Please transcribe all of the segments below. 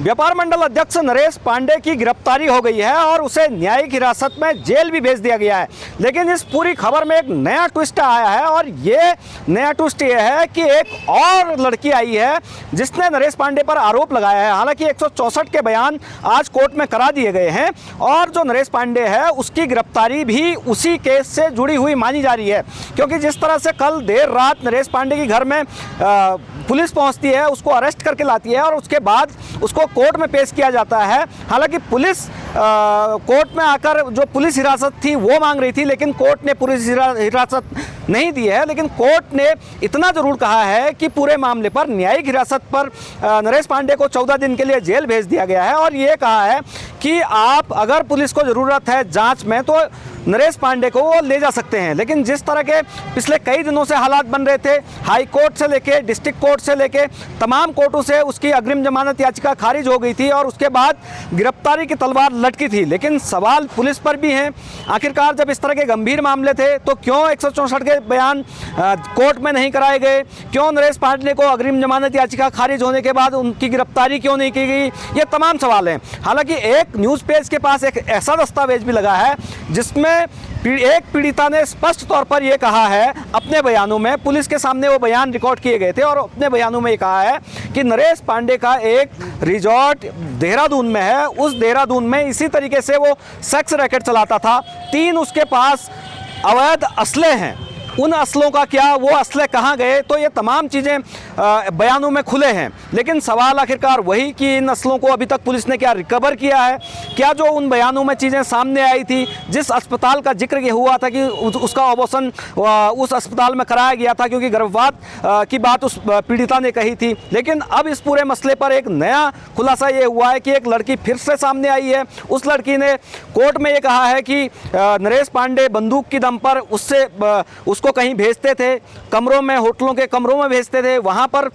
व्यापार मंडल अध्यक्ष नरेश पांडे की गिरफ्तारी हो गई है और उसे न्यायिक हिरासत में जेल भी भेज दिया गया है। लेकिन इस पूरी खबर में एक नया ट्विस्ट आया है और ये नया ट्विस्ट ये है कि एक और लड़की आई है जिसने नरेश पांडे पर आरोप लगाया है। हालांकि 164 के बयान आज कोर्ट में करा दिए गए हैं और जो नरेश पांडे है उसकी गिरफ्तारी भी उसी केस से जुड़ी हुई मानी जा रही है, क्योंकि जिस तरह से कल देर रात नरेश पांडे के घर में पुलिस पहुंचती है, उसको अरेस्ट करके लाती है और उसके बाद उसको कोर्ट में पेश किया जाता है। हालांकि पुलिस कोर्ट में आकर जो पुलिस हिरासत थी वो मांग रही थी, लेकिन कोर्ट ने पुलिस हिरासत नहीं दी है। लेकिन कोर्ट ने इतना ज़रूर कहा है कि पूरे मामले पर न्यायिक हिरासत पर नरेश पांडे को 14 दिन के लिए जेल भेज दिया गया है और ये कहा है कि आप अगर पुलिस को ज़रूरत है जांच में तो नरेश पांडे को वो ले जा सकते हैं। लेकिन जिस तरह के पिछले कई दिनों से हालात बन रहे थे, हाई कोर्ट से लेके डिस्ट्रिक्ट कोर्ट से लेके तमाम कोर्टों से उसकी अग्रिम जमानत याचिका खारिज हो गई थी और उसके बाद गिरफ्तारी की तलवार लटकी थी। लेकिन सवाल पुलिस पर भी हैं, आखिरकार जब इस तरह के गंभीर मामले थे तो क्यों 164 के बयान कोर्ट में नहीं कराए गए, क्यों नरेश पांडे को अग्रिम जमानत याचिका खारिज होने के बाद उनकी गिरफ्तारी क्यों नहीं की गई, ये तमाम सवाल हैं। हालांकि एक न्यूज़ पेज के पास एक ऐसा दस्तावेज भी लगा है जिसमें एक पीड़िता ने स्पष्ट तौर पर यह कहा है अपने बयानों में, पुलिस के सामने वो बयान रिकॉर्ड किए गए थे और अपने बयानों में ये कहा है कि नरेश पांडे का एक रिजॉर्ट देहरादून में है, उस देहरादून में इसी तरीके से वो सेक्स रैकेट चलाता था। 3 उसके पास अवैध असले हैं, उन असलों का क्या, वो असले कहाँ गए, तो ये तमाम चीज़ें बयानों में खुले हैं। लेकिन सवाल आखिरकार वही कि इन असलों को अभी तक पुलिस ने क्या रिकवर किया है, क्या जो उन बयानों में चीज़ें सामने आई थी, जिस अस्पताल का जिक्र ये हुआ था कि उसका अबॉर्शन उस अस्पताल में कराया गया था क्योंकि गर्भपात की बात उस पीड़िता ने कही थी। लेकिन अब इस पूरे मसले पर एक नया खुलासा ये हुआ है कि एक लड़की फिर से सामने आई है। उस लड़की ने कोर्ट में ये कहा है कि नरेश पांडे बंदूक की दम पर उसको कहीं भेजते थे, कमरों में, होटलों के कमरों में भेजते थे, वहां पर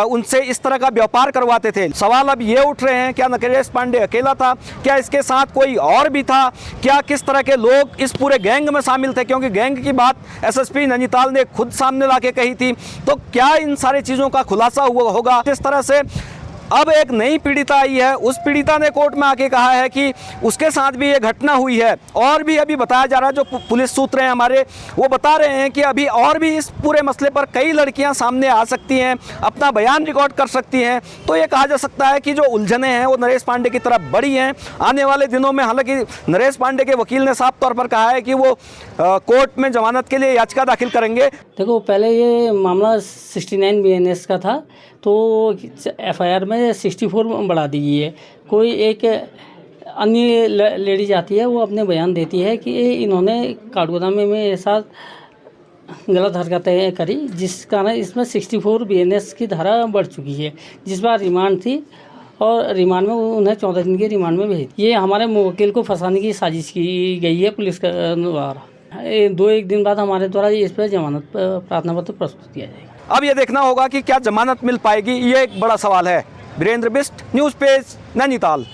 उनसे इस तरह का व्यापार करवाते थे। सवाल अब ये उठ रहे हैं, क्या नरेश पांडे अकेला था, क्या इसके साथ कोई और भी था, क्या किस तरह के लोग इस पूरे गैंग में शामिल थे, क्योंकि गैंग की बात एसएसपी नैनीताल ने खुद सामने लाके कही थी। तो क्या इन सारी चीज़ों का खुलासा होगा। जिस तरह से अब एक नई पीड़िता आई है, उस पीड़िता ने कोर्ट में आके कहा है कि उसके साथ भी ये घटना हुई है और भी अभी बताया जा रहा है, जो पुलिस सूत्र हैं हमारे वो बता रहे हैं कि अभी और भी इस पूरे मसले पर कई लड़कियां सामने आ सकती हैं, अपना बयान रिकॉर्ड कर सकती हैं। तो ये कहा जा सकता है कि जो उलझने हैं वो नरेश पांडे की तरफ बढ़ी हैं आने वाले दिनों में। हालांकि नरेश पांडे के वकील ने साफ तौर पर कहा है कि वो कोर्ट में जमानत के लिए याचिका दाखिल करेंगे। देखो, पहले ये मामला 69 BNS का था, तो FIR में 64 बढ़ा दी गई है। कोई एक अन्य लेडीज आती है, वो अपने बयान देती है कि इन्होंने काठगोदाम में मेरे साथ गलत हरकतें करी, जिस कारण इसमें 64 BNS की धारा बढ़ चुकी है, जिस बार रिमांड थी और रिमांड में उन्हें 14 दिन के रिमांड में भेज। ये हमारे वकील को फंसाने की साजिश की गई है पुलिस द्वारा। 2-1 दिन बाद हमारे द्वारा इस पर जमानत प्रार्थना पत्र प्रस्तुत किया जाएगा। अब ये देखना होगा कि क्या जमानत मिल पाएगी, ये एक बड़ा सवाल है। Virendra Bisht, news page, Nainital.